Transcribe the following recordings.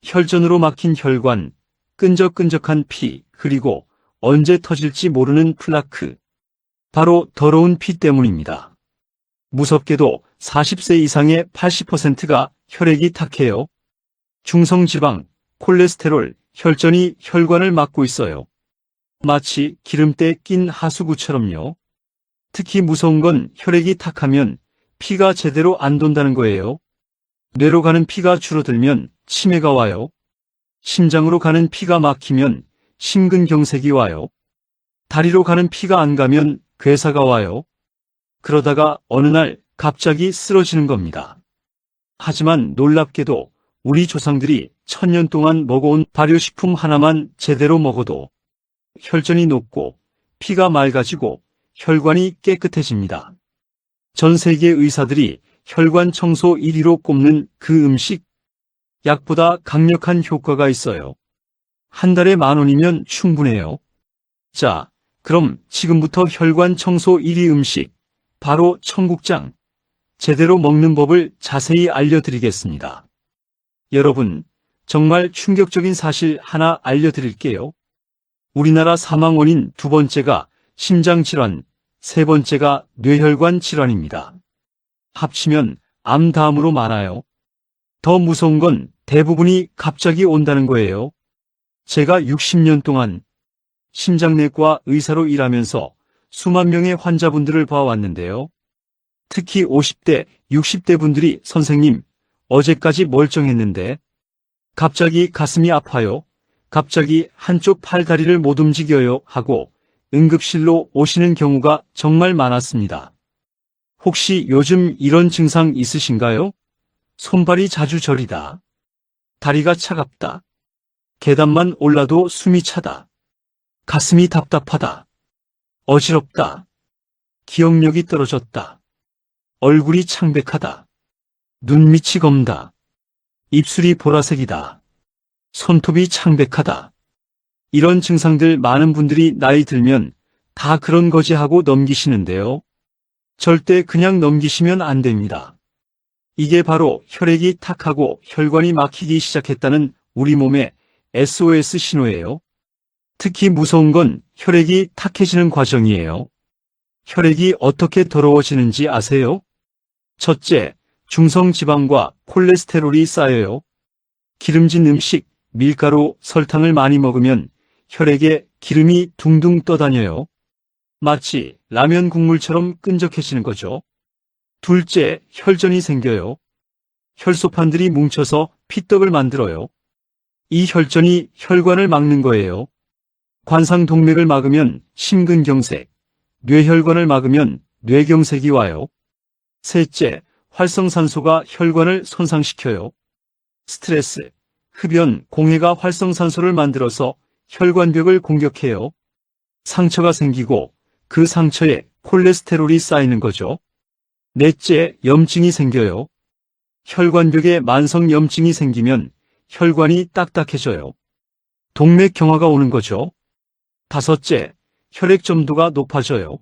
혈전으로 막힌 혈관, 끈적끈적한 피, 그리고 언제 터질지 모르는 플라크. 바로 더러운 피 때문입니다. 무섭게도 40세 이상의 80%가 혈액이 탁해요. 중성지방, 콜레스테롤, 혈전이 혈관을 막고 있어요. 마치 기름때 낀 하수구처럼요. 특히 무서운 건 혈액이 탁하면 피가 제대로 안 돈다는 거예요. 뇌로 가는 피가 줄어들면 치매가 와요. 심장으로 가는 피가 막히면 심근경색이 와요. 다리로 가는 피가 안 가면 괴사가 와요. 그러다가 어느 날 갑자기 쓰러지는 겁니다. 하지만 놀랍게도 우리 조상들이 1000년 동안 먹어온 발효식품 하나만 제대로 먹어도 혈전이 높고 피가 맑아지고 혈관이 깨끗해집니다. 전 세계 의사들이 혈관 청소 1위로 꼽는 그 음식, 약보다 강력한 효과가 있어요. 한 달에 10,000원이면 충분해요. 자, 그럼 지금부터 혈관 청소 1위 음식, 바로 청국장, 제대로 먹는 법을 자세히 알려드리겠습니다. 여러분, 정말 충격적인 사실 하나 알려드릴게요. 우리나라 사망 원인 두 번째가 심장질환, 세 번째가 뇌혈관 질환입니다. 합치면 암 다음으로 많아요. 더 무서운 건 대부분이 갑자기 온다는 거예요. 제가 60년 동안 심장내과 의사로 일하면서 수만 명의 환자분들을 봐왔는데요. 특히 50대, 60대 분들이 선생님, 어제까지 멀쩡했는데 갑자기 가슴이 아파요. 갑자기 한쪽 팔다리를 못 움직여요 하고 응급실로 오시는 경우가 정말 많았습니다. 혹시 요즘 이런 증상 있으신가요? 손발이 자주 저리다. 다리가 차갑다. 계단만 올라도 숨이 차다. 가슴이 답답하다. 어지럽다. 기억력이 떨어졌다. 얼굴이 창백하다. 눈밑이 검다. 입술이 보라색이다. 손톱이 창백하다. 이런 증상들 많은 분들이 나이 들면 다 그런 거지 하고 넘기시는데요. 절대 그냥 넘기시면 안 됩니다. 이게 바로 혈액이 탁하고 혈관이 막히기 시작했다는 우리 몸의 SOS 신호예요. 특히 무서운 건 혈액이 탁해지는 과정이에요. 혈액이 어떻게 더러워지는지 아세요? 첫째, 중성지방과 콜레스테롤이 쌓여요. 기름진 음식, 밀가루, 설탕을 많이 먹으면 혈액에 기름이 둥둥 떠다녀요. 마치 라면 국물처럼 끈적해지는 거죠. 둘째, 혈전이 생겨요. 혈소판들이 뭉쳐서 피떡을 만들어요. 이 혈전이 혈관을 막는 거예요. 관상동맥을 막으면 심근경색, 뇌혈관을 막으면 뇌경색이 와요. 셋째, 활성산소가 혈관을 손상시켜요. 스트레스, 흡연, 공해가 활성산소를 만들어서 혈관벽을 공격해요. 상처가 생기고 그 상처에 콜레스테롤이 쌓이는 거죠. 넷째, 염증이 생겨요. 혈관벽에 만성 염증이 생기면 혈관이 딱딱해져요. 동맥경화가 오는 거죠. 다섯째, 혈액 점도가 높아져요.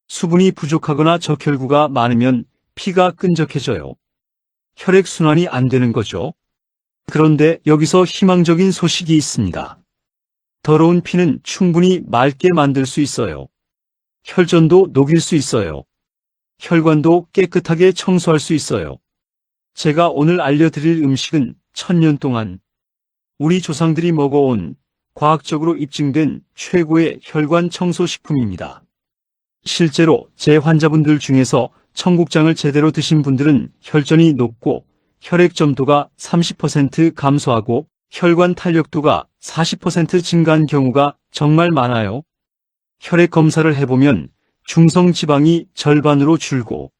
수분이 부족하거나 적혈구가 많으면 피가 끈적해져요. 혈액순환이 안 되는 거죠. 그런데 여기서 희망적인 소식이 있습니다. 더러운 피는 충분히 맑게 만들 수 있어요. 혈전도 녹일 수 있어요. 혈관도 깨끗하게 청소할 수 있어요. 제가 오늘 알려드릴 음식은 1000년 동안 우리 조상들이 먹어온 과학적으로 입증된 최고의 혈관 청소 식품입니다. 실제로 제 환자분들 중에서 청국장을 제대로 드신 분들은 혈전이 높고 혈액 점도가 30% 감소하고 혈관 탄력도가 40% 증가한 경우가 정말 많아요. 혈액 검사를 해보면 중성지방이 절반으로 줄고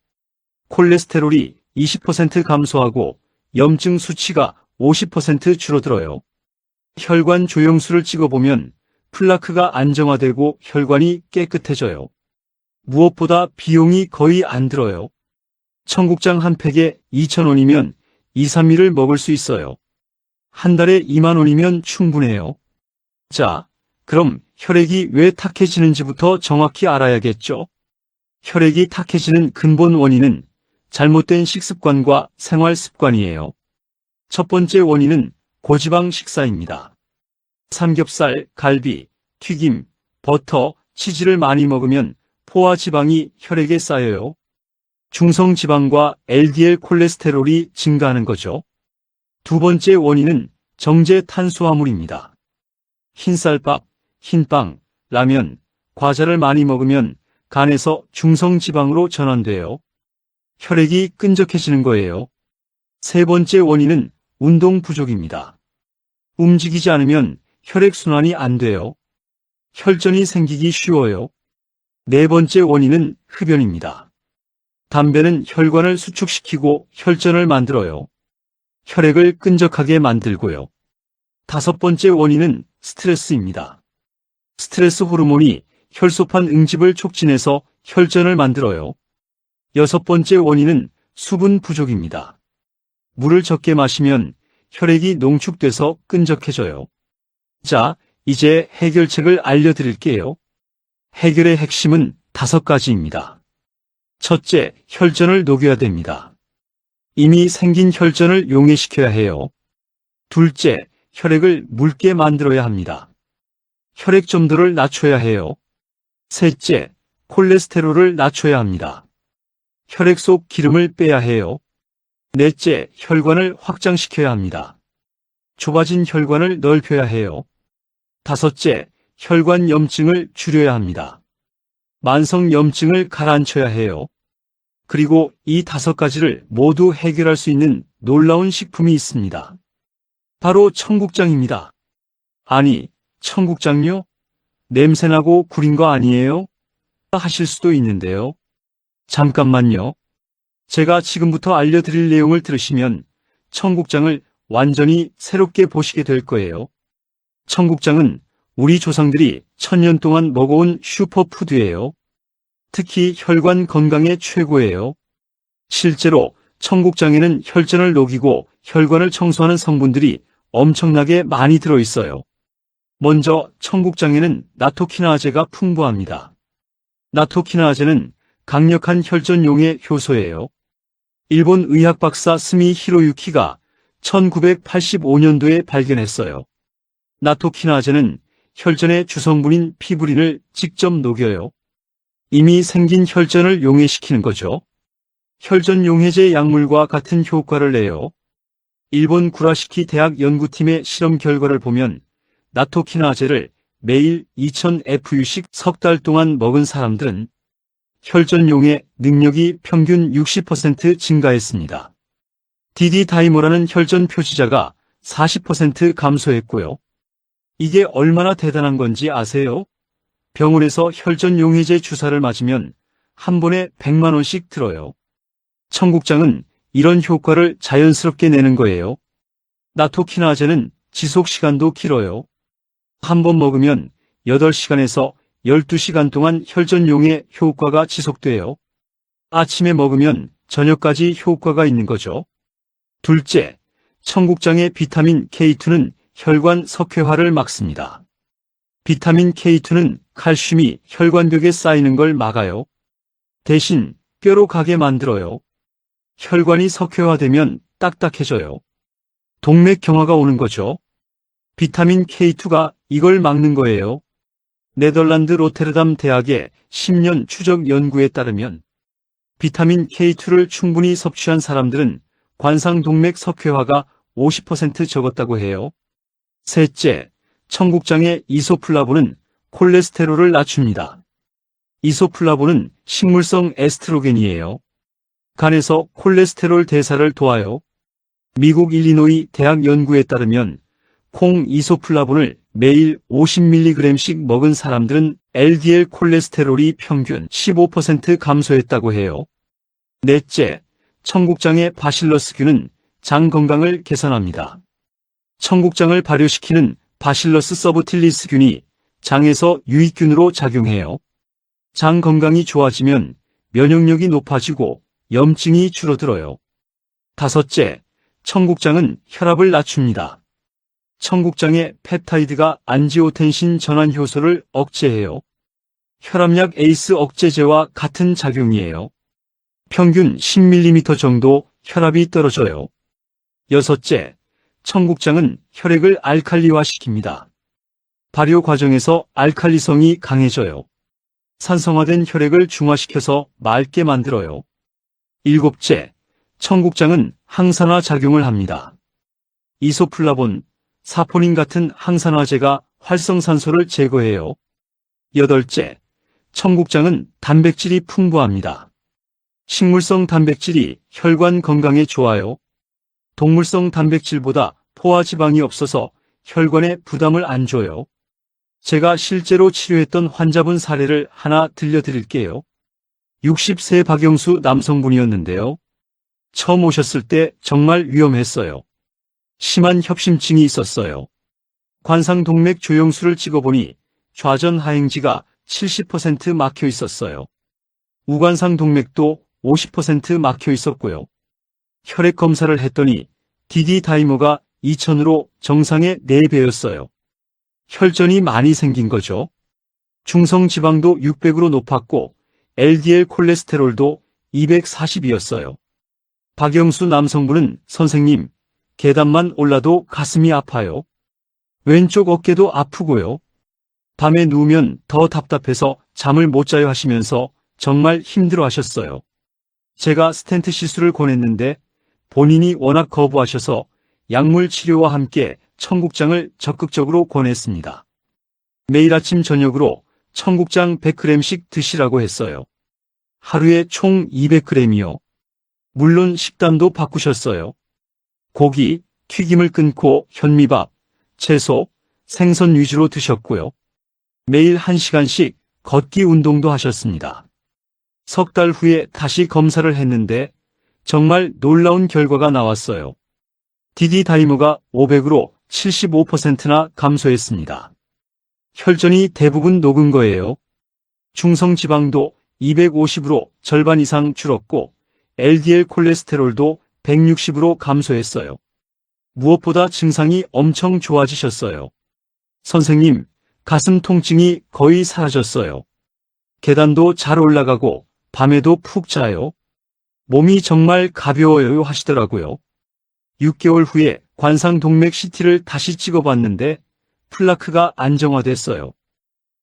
콜레스테롤이 20% 감소하고 염증 수치가 50% 줄어들어요. 혈관 조영수를 찍어보면 플라크가 안정화되고 혈관이 깨끗해져요. 무엇보다 비용이 거의 안 들어요. 청국장 한 팩에 2,000원이면 2, 3일을 먹을 수 있어요. 한 달에 20,000원이면 충분해요. 자, 그럼 혈액이 왜 탁해지는지부터 정확히 알아야겠죠? 혈액이 탁해지는 근본 원인은 잘못된 식습관과 생활 습관이에요. 첫 번째 원인은 고지방 식사입니다. 삼겹살, 갈비, 튀김, 버터, 치즈를 많이 먹으면 포화 지방이 혈액에 쌓여요. 중성지방과 LDL 콜레스테롤이 증가하는 거죠. 두 번째 원인은 정제 탄수화물입니다. 흰쌀밥, 흰빵, 라면, 과자를 많이 먹으면 간에서 중성지방으로 전환돼요. 혈액이 끈적해지는 거예요. 세 번째 원인은 운동 부족입니다. 움직이지 않으면 혈액순환이 안 돼요. 혈전이 생기기 쉬워요. 네 번째 원인은 흡연입니다. 담배는 혈관을 수축시키고 혈전을 만들어요. 혈액을 끈적하게 만들고요. 다섯 번째 원인은 스트레스입니다. 스트레스 호르몬이 혈소판 응집을 촉진해서 혈전을 만들어요. 여섯 번째 원인은 수분 부족입니다. 물을 적게 마시면 혈액이 농축돼서 끈적해져요. 자, 이제 해결책을 알려드릴게요. 해결의 핵심은 5가지입니다. 첫째, 혈전을 녹여야 됩니다. 이미 생긴 혈전을 용해시켜야 해요. 둘째, 혈액을 묽게 만들어야 합니다. 혈액 점도를 낮춰야 해요. 셋째, 콜레스테롤을 낮춰야 합니다. 혈액 속 기름을 빼야 해요. 넷째, 혈관을 확장시켜야 합니다. 좁아진 혈관을 넓혀야 해요. 다섯째, 혈관 염증을 줄여야 합니다. 만성 염증을 가라앉혀야 해요. 그리고 이 5가지를 모두 해결할 수 있는 놀라운 식품이 있습니다. 바로 청국장입니다. 아니, 청국장요? 냄새나고 구린 거 아니에요? 하실 수도 있는데요. 잠깐만요. 제가 지금부터 알려드릴 내용을 들으시면 청국장을 완전히 새롭게 보시게 될 거예요. 청국장은 우리 조상들이 1000년 동안 먹어온 슈퍼푸드예요. 특히 혈관 건강에 최고예요. 실제로 청국장에는 혈전을 녹이고 혈관을 청소하는 성분들이 엄청나게 많이 들어있어요. 먼저 청국장에는 나토키나아제가 풍부합니다. 나토키나아제는 강력한 혈전용의 효소예요. 일본 의학 박사 스미 히로유키가 1985년도에 발견했어요. 나토키나아제는 혈전의 주성분인 피브린을 직접 녹여요. 이미 생긴 혈전을 용해시키는 거죠. 혈전 용해제 약물과 같은 효과를 내요. 일본 구라시키 대학 연구팀의 실험 결과를 보면 나토키나아제를 매일 2000FU씩 석 달 동안 먹은 사람들은 혈전용해 능력이 평균 60% 증가했습니다. DD-다이모라는 혈전 표시자가 40% 감소했고요. 이게 얼마나 대단한 건지 아세요? 병원에서 혈전 용해제 주사를 맞으면 한 번에 100만 원씩 들어요. 청국장은 이런 효과를 자연스럽게 내는 거예요. 나토키나아제는 지속 시간도 길어요. 한 번 먹으면 8시간에서 12시간 동안 혈전용해 효과가 지속돼요. 아침에 먹으면 저녁까지 효과가 있는 거죠. 둘째, 청국장의 비타민 K2는 혈관 석회화를 막습니다. 비타민 K2는 칼슘이 혈관벽에 쌓이는 걸 막아요. 대신 뼈로 가게 만들어요. 혈관이 석회화되면 딱딱해져요. 동맥경화가 오는 거죠. 비타민 K2가 이걸 막는 거예요. 네덜란드 로테르담 대학의 10년 추적 연구에 따르면 비타민 K2를 충분히 섭취한 사람들은 관상동맥 석회화가 50% 적었다고 해요. 셋째, 청국장의 이소플라본은 콜레스테롤을 낮춥니다. 이소플라본은 식물성 에스트로겐이에요. 간에서 콜레스테롤 대사를 도와요. 미국 일리노이 대학 연구에 따르면 콩 이소플라본을 매일 50mg씩 먹은 사람들은 LDL 콜레스테롤이 평균 15% 감소했다고 해요. 넷째, 청국장의 바실러스균은 장 건강을 개선합니다. 청국장을 발효시키는 바실러스 서브틸리스균이 장에서 유익균으로 작용해요. 장 건강이 좋아지면 면역력이 높아지고 염증이 줄어들어요. 다섯째, 청국장은 혈압을 낮춥니다. 청국장의 펩타이드가 안지오텐신 전환 효소를 억제해요. 혈압약 에이스 억제제와 같은 작용이에요. 평균 10mm 정도 혈압이 떨어져요. 여섯째, 청국장은 혈액을 알칼리화시킵니다. 발효 과정에서 알칼리성이 강해져요. 산성화된 혈액을 중화시켜서 맑게 만들어요. 일곱째, 청국장은 항산화 작용을 합니다. 이소플라본, 사포닌 같은 항산화제가 활성산소를 제거해요. 여덟째, 청국장은 단백질이 풍부합니다. 식물성 단백질이 혈관 건강에 좋아요. 동물성 단백질보다 포화지방이 없어서 혈관에 부담을 안 줘요. 제가 실제로 치료했던 환자분 사례를 하나 들려드릴게요. 60세 박영수 남성분이었는데요. 처음 오셨을 때 정말 위험했어요. 심한 협심증이 있었어요. 관상동맥 조영수를 찍어보니 좌전 하행지가 70% 막혀 있었어요. 우관상 동맥도 50% 막혀 있었고요. 혈액 검사를 했더니 DD-다이머가 2000으로 정상의 4배였어요. 혈전이 많이 생긴 거죠. 중성지방도 600으로 높았고 LDL 콜레스테롤도 240이었어요. 박영수 남성분은 선생님, 계단만 올라도 가슴이 아파요. 왼쪽 어깨도 아프고요. 밤에 누우면 더 답답해서 잠을 못 자요 하시면서 정말 힘들어 하셨어요. 제가 스텐트 시술을 권했는데 본인이 워낙 거부하셔서 약물 치료와 함께 청국장을 적극적으로 권했습니다. 매일 아침 저녁으로 청국장 100g씩 드시라고 했어요. 하루에 총 200g이요. 물론 식단도 바꾸셨어요. 고기, 튀김을 끊고 현미밥, 채소, 생선 위주로 드셨고요. 매일 1시간씩 걷기 운동도 하셨습니다. 석 달 후에 다시 검사를 했는데 정말 놀라운 결과가 나왔어요. DD-다이머가 500으로 75%나 감소했습니다. 혈전이 대부분 녹은 거예요. 중성지방도 250으로 절반 이상 줄었고 LDL 콜레스테롤도 160으로 감소했어요. 무엇보다 증상이 엄청 좋아지셨어요. 선생님, 가슴 통증이 거의 사라졌어요. 계단도 잘 올라가고 밤에도 푹 자요. 몸이 정말 가벼워요 하시더라고요. 6개월 후에 관상동맥 CT를 다시 찍어봤는데 플라크가 안정화됐어요.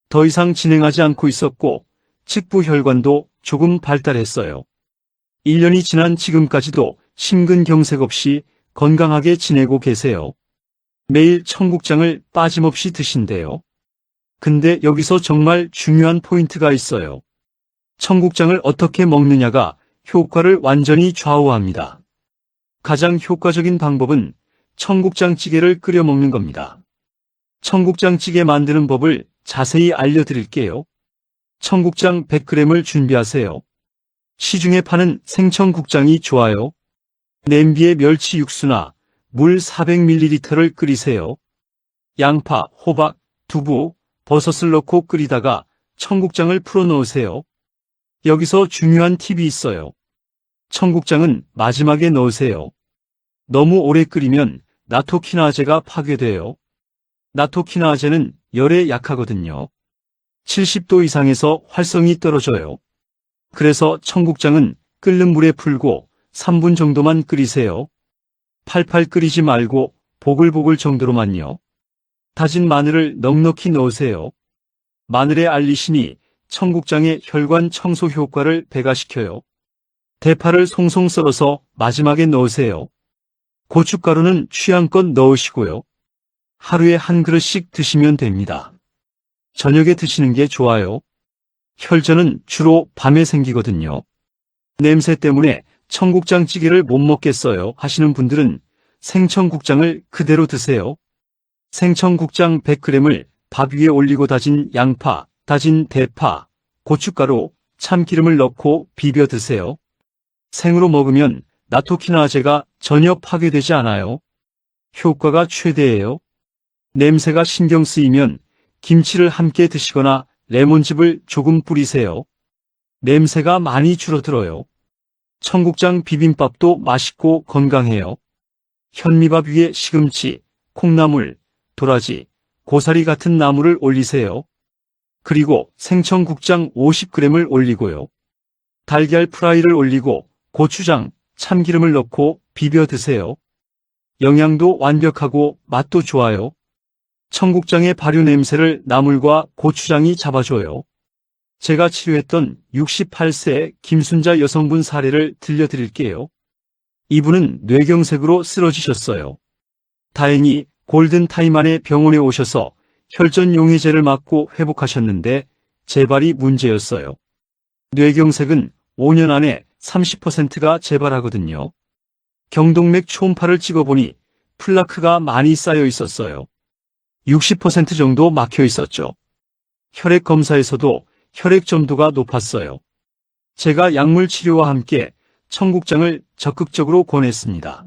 더 이상 진행하지 않고 있었고 측부혈관도 조금 발달했어요. 1년이 지난 지금까지도 심근경색 없이 건강하게 지내고 계세요. 매일 청국장을 빠짐없이 드신대요. 근데 여기서 정말 중요한 포인트가 있어요. 청국장을 어떻게 먹느냐가 효과를 완전히 좌우합니다. 가장 효과적인 방법은 청국장찌개를 끓여 먹는 겁니다. 청국장찌개 만드는 법을 자세히 알려드릴게요. 청국장 100g을 준비하세요. 시중에 파는 생청국장이 좋아요. 냄비에 멸치 육수나 물 400ml를 끓이세요. 양파, 호박, 두부, 버섯을 넣고 끓이다가 청국장을 풀어 넣으세요. 여기서 중요한 팁이 있어요. 청국장은 마지막에 넣으세요. 너무 오래 끓이면 나토키나제가 파괴돼요. 나토키나제는 열에 약하거든요. 70도 이상에서 활성이 떨어져요. 그래서 청국장은 끓는 물에 풀고 3분 정도만 끓이세요. 팔팔 끓이지 말고 보글보글 정도로만요. 다진 마늘을 넉넉히 넣으세요. 마늘의 알리신이 청국장의 혈관 청소 효과를 배가시켜요. 대파를 송송 썰어서 마지막에 넣으세요. 고춧가루는 취향껏 넣으시고요. 하루에 한 그릇씩 드시면 됩니다. 저녁에 드시는 게 좋아요. 혈전은 주로 밤에 생기거든요. 냄새 때문에 청국장찌개를 못 먹겠어요 하시는 분들은 생청국장을 그대로 드세요. 생청국장 100g을 밥 위에 올리고 다진 양파, 다진 대파, 고춧가루, 참기름을 넣고 비벼 드세요. 생으로 먹으면 나토키나제가 전혀 파괴되지 않아요. 효과가 최대예요. 냄새가 신경 쓰이면 김치를 함께 드시거나 레몬즙을 조금 뿌리세요. 냄새가 많이 줄어들어요. 청국장 비빔밥도 맛있고 건강해요. 현미밥 위에 시금치, 콩나물, 도라지, 고사리 같은 나물을 올리세요. 그리고 생청국장 50g을 올리고요. 달걀 프라이를 올리고 고추장, 참기름을 넣고 비벼 드세요. 영양도 완벽하고 맛도 좋아요. 청국장의 발효 냄새를 나물과 고추장이 잡아줘요. 제가 치료했던 68세 김순자 여성분 사례를 들려드릴게요. 이분은 뇌경색으로 쓰러지셨어요. 다행히 골든타임 안에 병원에 오셔서 혈전 용해제를 맞고 회복하셨는데 재발이 문제였어요. 뇌경색은 5년 안에 30%가 재발하거든요. 경동맥 초음파를 찍어보니 플라크가 많이 쌓여 있었어요. 60% 정도 막혀 있었죠. 혈액 검사에서도 혈액 점도가 높았어요. 제가 약물 치료와 함께 청국장을 적극적으로 권했습니다.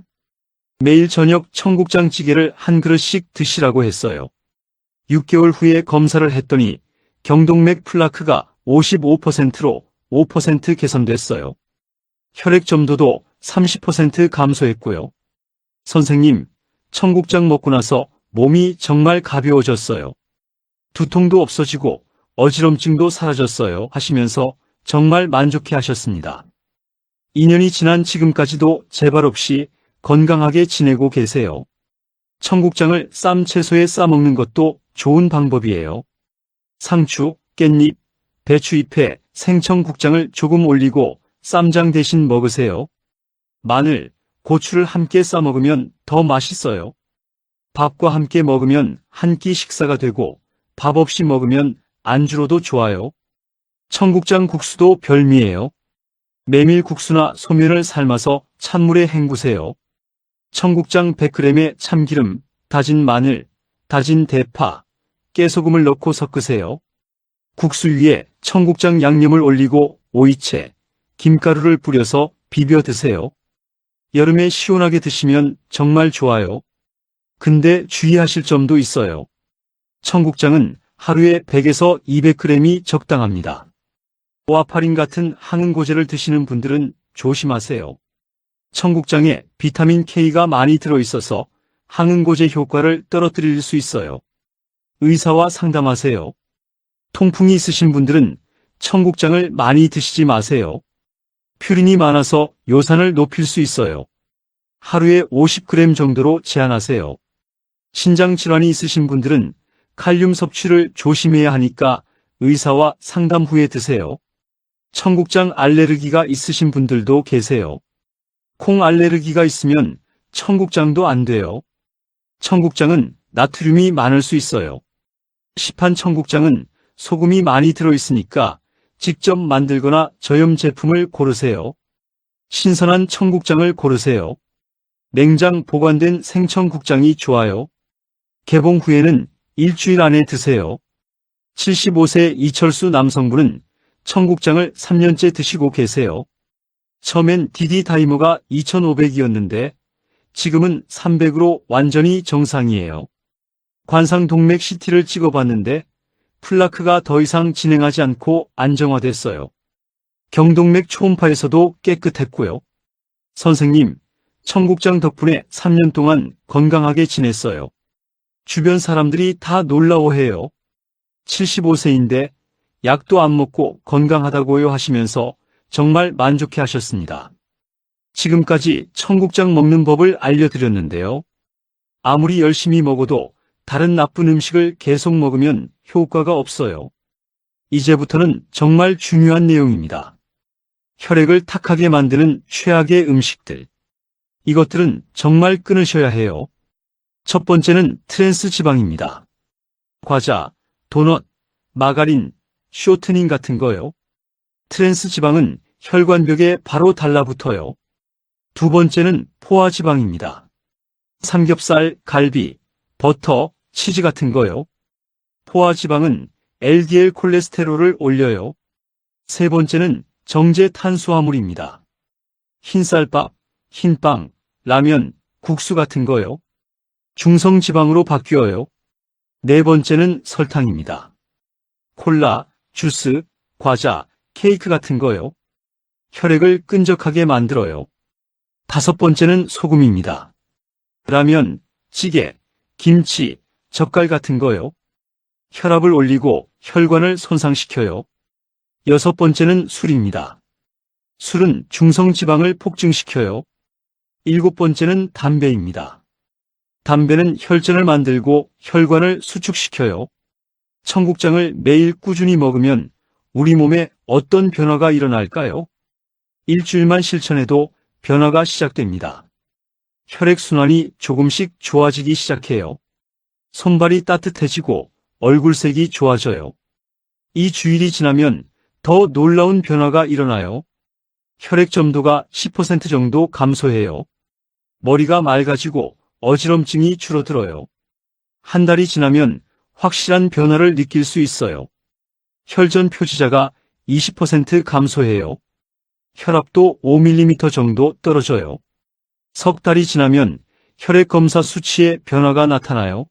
매일 저녁 청국장찌개를 한 그릇씩 드시라고 했어요. 6개월 후에 검사를 했더니 경동맥 플라크가 55%로 5% 개선됐어요. 혈액 점도도 30% 감소했고요. 선생님, 청국장 먹고 나서 몸이 정말 가벼워졌어요. 두통도 없어지고 어지럼증도 사라졌어요 하시면서 정말 만족해 하셨습니다. 2년이 지난 지금까지도 재발 없이 건강하게 지내고 계세요. 청국장을 쌈 채소에 싸 먹는 것도 좋은 방법이에요. 상추, 깻잎, 배추잎에 생청국장을 조금 올리고 쌈장 대신 먹으세요. 마늘, 고추를 함께 싸 먹으면 더 맛있어요. 밥과 함께 먹으면 한 끼 식사가 되고 밥 없이 먹으면 안주로도 좋아요. 청국장 국수도 별미예요. 메밀국수나 소면을 삶아서 찬물에 헹구세요. 청국장 100g에 참기름, 다진 마늘, 다진 대파, 깨소금을 넣고 섞으세요. 국수 위에 청국장 양념을 올리고 오이채, 김가루를 뿌려서 비벼 드세요. 여름에 시원하게 드시면 정말 좋아요. 근데 주의하실 점도 있어요. 청국장은 하루에 100에서 200g이 적당합니다. 와파린 같은 항응고제를 드시는 분들은 조심하세요. 청국장에 비타민 K가 많이 들어있어서 항응고제 효과를 떨어뜨릴 수 있어요. 의사와 상담하세요. 통풍이 있으신 분들은 청국장을 많이 드시지 마세요. 퓨린이 많아서 요산을 높일 수 있어요. 하루에 50g 정도로 제한하세요. 신장 질환이 있으신 분들은 칼륨 섭취를 조심해야 하니까 의사와 상담 후에 드세요. 청국장 알레르기가 있으신 분들도 계세요. 콩 알레르기가 있으면 청국장도 안 돼요. 청국장은 나트륨이 많을 수 있어요. 시판 청국장은 소금이 많이 들어있으니까 직접 만들거나 저염 제품을 고르세요. 신선한 청국장을 고르세요. 냉장 보관된 생청국장이 좋아요. 개봉 후에는 일주일 안에 드세요. 75세 이철수 남성분은 청국장을 3년째 드시고 계세요. 처음엔 DD 다이머가 2500이었는데 지금은 300으로 완전히 정상이에요. 관상동맥 CT를 찍어봤는데 플라크가 더 이상 진행하지 않고 안정화됐어요. 경동맥 초음파에서도 깨끗했고요. 선생님, 청국장 덕분에 3년 동안 건강하게 지냈어요. 주변 사람들이 다 놀라워해요. 75세인데 약도 안 먹고 건강하다고요 하시면서 정말 만족해 하셨습니다. 지금까지 청국장 먹는 법을 알려드렸는데요. 아무리 열심히 먹어도 다른 나쁜 음식을 계속 먹으면 효과가 없어요. 이제부터는 정말 중요한 내용입니다. 혈액을 탁하게 만드는 최악의 음식들. 이것들은 정말 끊으셔야 해요. 첫 번째는 트랜스 지방입니다. 과자, 도넛, 마가린, 쇼트닝 같은 거요. 트랜스 지방은 혈관벽에 바로 달라붙어요. 두 번째는 포화 지방입니다. 삼겹살, 갈비, 버터, 치즈 같은 거요. 포화 지방은 LDL 콜레스테롤을 올려요. 세 번째는 정제 탄수화물입니다. 흰쌀밥, 흰빵, 라면, 국수 같은 거요. 중성 지방으로 바뀌어요. 네 번째는 설탕입니다. 콜라, 주스, 과자, 케이크 같은 거요. 혈액을 끈적하게 만들어요. 다섯 번째는 소금입니다. 라면, 찌개, 김치, 젓갈 같은 거요. 혈압을 올리고 혈관을 손상시켜요. 여섯 번째는 술입니다. 술은 중성지방을 폭증시켜요. 일곱 번째는 담배입니다. 담배는 혈전을 만들고 혈관을 수축시켜요. 청국장을 매일 꾸준히 먹으면 우리 몸에 어떤 변화가 일어날까요? 일주일만 실천해도 변화가 시작됩니다. 혈액순환이 조금씩 좋아지기 시작해요. 손발이 따뜻해지고 얼굴색이 좋아져요. 이 주일이 지나면 더 놀라운 변화가 일어나요. 혈액 점도가 10% 정도 감소해요. 머리가 맑아지고 어지럼증이 줄어들어요. 한 달이 지나면 확실한 변화를 느낄 수 있어요. 혈전 표지자가 20% 감소해요. 혈압도 5mm 정도 떨어져요. 석 달이 지나면 혈액 검사 수치에 변화가 나타나요.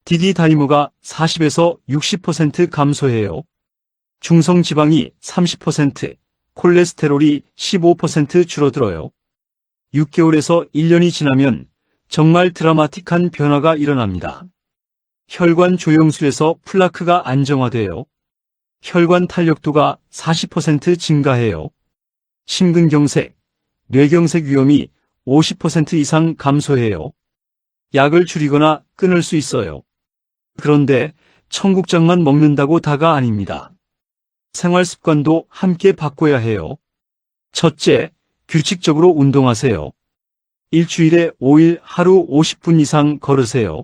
DD-다이머가 40에서 60% 감소해요. 중성지방이 30%, 콜레스테롤이 15% 줄어들어요. 6개월에서 1년이 지나면 정말 드라마틱한 변화가 일어납니다. 혈관 조영술에서 플라크가 안정화돼요. 혈관 탄력도가 40% 증가해요. 심근경색, 뇌경색 위험이 50% 이상 감소해요. 약을 줄이거나 끊을 수 있어요. 그런데 청국장만 먹는다고 다가 아닙니다. 생활 습관도 함께 바꿔야 해요. 첫째, 규칙적으로 운동하세요. 일주일에 5일 하루 50분 이상 걸으세요.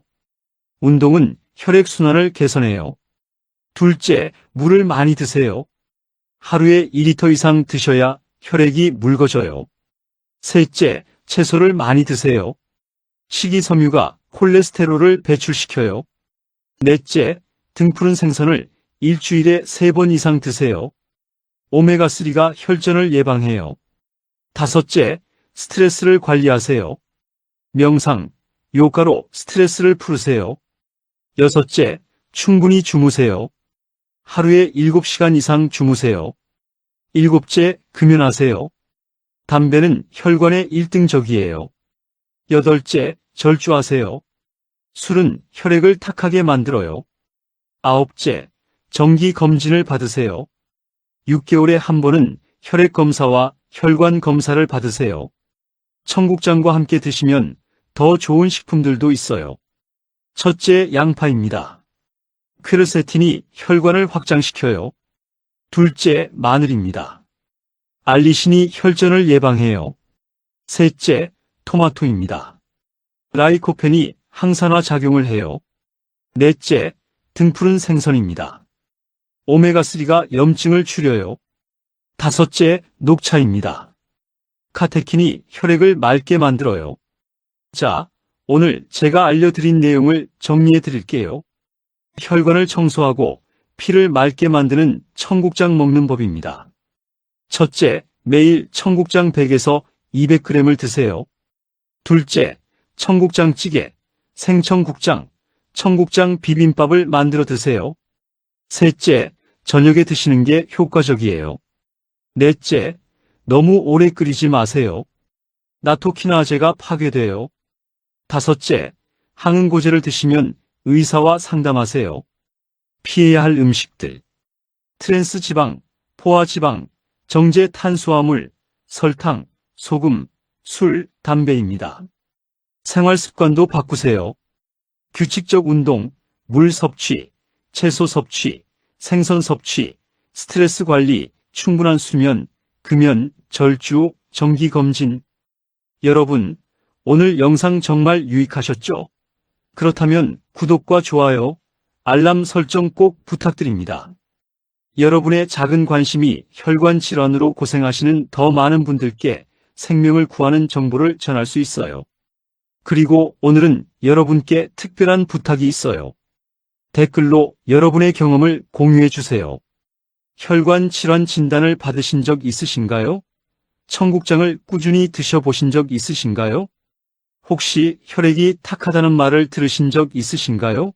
운동은 혈액순환을 개선해요. 둘째, 물을 많이 드세요. 하루에 2리터 이상 드셔야 혈액이 묽어져요. 셋째, 채소를 많이 드세요. 식이섬유가 콜레스테롤을 배출시켜요. 넷째, 등푸른 생선을 일주일에 3번 이상 드세요. 오메가3가 혈전을 예방해요. 다섯째, 스트레스를 관리하세요. 명상, 요가로 스트레스를 풀으세요. 여섯째, 충분히 주무세요. 하루에 7시간 이상 주무세요. 일곱째, 금연하세요. 담배는 혈관의 1등적이에요. 여덟째, 절주하세요. 술은 혈액을 탁하게 만들어요. 아홉째, 정기 검진을 받으세요. 6개월에 한 번은 혈액 검사와 혈관 검사를 받으세요. 청국장과 함께 드시면 더 좋은 식품들도 있어요. 첫째, 양파입니다. 퀘르세틴이 혈관을 확장시켜요. 둘째, 마늘입니다. 알리신이 혈전을 예방해요. 셋째, 토마토입니다. 라이코펜이 항산화 작용을 해요. 넷째, 등푸른 생선입니다. 오메가3가 염증을 줄여요. 다섯째, 녹차입니다. 카테킨이 혈액을 맑게 만들어요. 자, 오늘 제가 알려드린 내용을 정리해 드릴게요. 혈관을 청소하고 피를 맑게 만드는 청국장 먹는 법입니다. 첫째, 매일 청국장 100에서 200g을 드세요. 둘째, 청국장찌개, 생청국장, 청국장 비빔밥을 만들어 드세요. 셋째, 저녁에 드시는 게 효과적이에요. 넷째, 너무 오래 끓이지 마세요. 나토키나제가 파괴돼요. 다섯째, 항응고제를 드시면 의사와 상담하세요. 피해야 할 음식들. 트랜스지방, 포화지방, 정제 탄수화물, 설탕, 소금, 술, 담배입니다. 생활 습관도 바꾸세요. 규칙적 운동, 물 섭취, 채소 섭취, 생선 섭취, 스트레스 관리, 충분한 수면, 금연, 절주, 정기 검진. 여러분, 오늘 영상 정말 유익하셨죠? 그렇다면 구독과 좋아요, 알람 설정 꼭 부탁드립니다. 여러분의 작은 관심이 혈관 질환으로 고생하시는 더 많은 분들께 생명을 구하는 정보를 전할 수 있어요. 그리고 오늘은 여러분께 특별한 부탁이 있어요. 댓글로 여러분의 경험을 공유해 주세요. 혈관 질환 진단을 받으신 적 있으신가요? 청국장을 꾸준히 드셔보신 적 있으신가요? 혹시 혈액이 탁하다는 말을 들으신 적 있으신가요?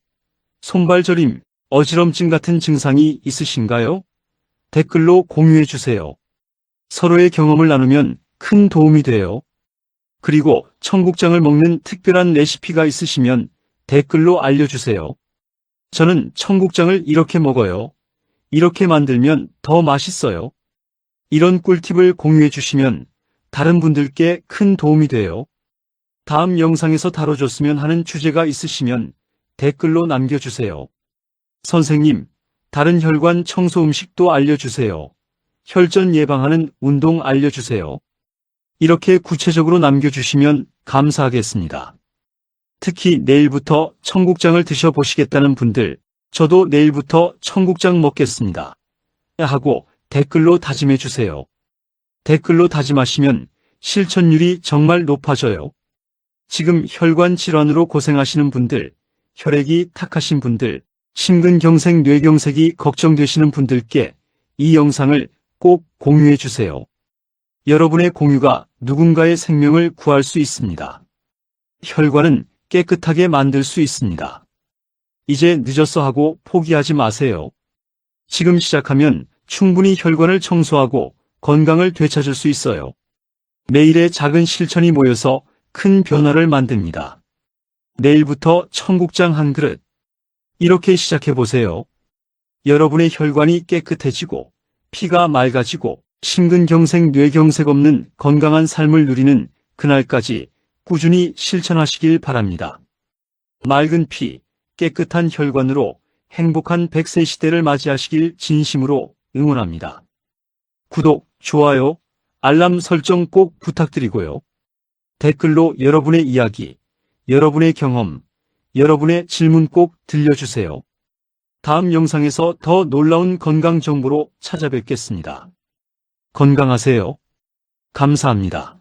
손발 저림, 어지럼증 같은 증상이 있으신가요? 댓글로 공유해 주세요. 서로의 경험을 나누면 큰 도움이 돼요. 그리고 청국장을 먹는 특별한 레시피가 있으시면 댓글로 알려주세요. 저는 청국장을 이렇게 먹어요. 이렇게 만들면 더 맛있어요. 이런 꿀팁을 공유해 주시면 다른 분들께 큰 도움이 돼요. 다음 영상에서 다뤄줬으면 하는 주제가 있으시면 댓글로 남겨주세요. 선생님, 다른 혈관 청소 음식도 알려주세요. 혈전 예방하는 운동 알려주세요. 이렇게 구체적으로 남겨주시면 감사하겠습니다. 특히 내일부터 청국장을 드셔보시겠다는 분들, 저도 내일부터 청국장 먹겠습니다 하고 댓글로 다짐해주세요. 댓글로 다짐하시면 실천율이 정말 높아져요. 지금 혈관 질환으로 고생하시는 분들, 혈액이 탁하신 분들, 심근경색, 뇌경색이 걱정되시는 분들께 이 영상을 꼭 공유해주세요. 여러분의 공유가 누군가의 생명을 구할 수 있습니다. 혈관은 깨끗하게 만들 수 있습니다. 이제 늦었어 하고 포기하지 마세요. 지금 시작하면 충분히 혈관을 청소하고 건강을 되찾을 수 있어요. 매일의 작은 실천이 모여서 큰 변화를 만듭니다. 내일부터 청국장 한 그릇. 이렇게 시작해보세요. 여러분의 혈관이 깨끗해지고 피가 맑아지고 심근경색, 뇌경색 없는 건강한 삶을 누리는 그날까지 꾸준히 실천하시길 바랍니다. 맑은 피, 깨끗한 혈관으로 행복한 100세 시대를 맞이하시길 진심으로 응원합니다. 구독, 좋아요, 알람 설정 꼭 부탁드리고요. 댓글로 여러분의 이야기, 여러분의 경험, 여러분의 질문 꼭 들려주세요. 다음 영상에서 더 놀라운 건강 정보로 찾아뵙겠습니다. 건강하세요. 감사합니다.